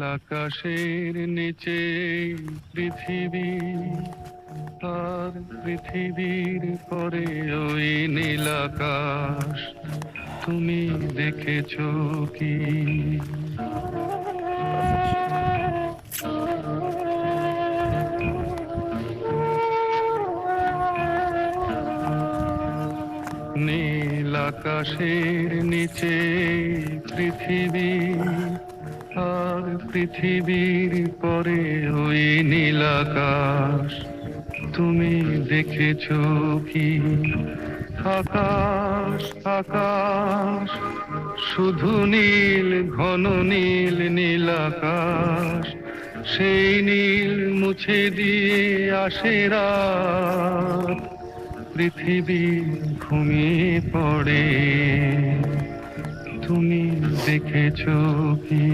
আকাশের নিচে পৃথিবী, আর পৃথিবীর পরে ওই নীল আকাশ, তুমি দেখেছো কি? নীল আকাশের নিচে পৃথিবী, আর পৃথিবীর পরে ওই নীল আকাশ, তুমি দেখেছো কি? আকাশ আকাশ শুধু নীল, ঘন নীল, নীল আকাশ, সেই নীল মুছে দিয়ে আসে রাত, পৃথিবী ঘুমিয়ে পড়ে, তুমি দেখেছো কি?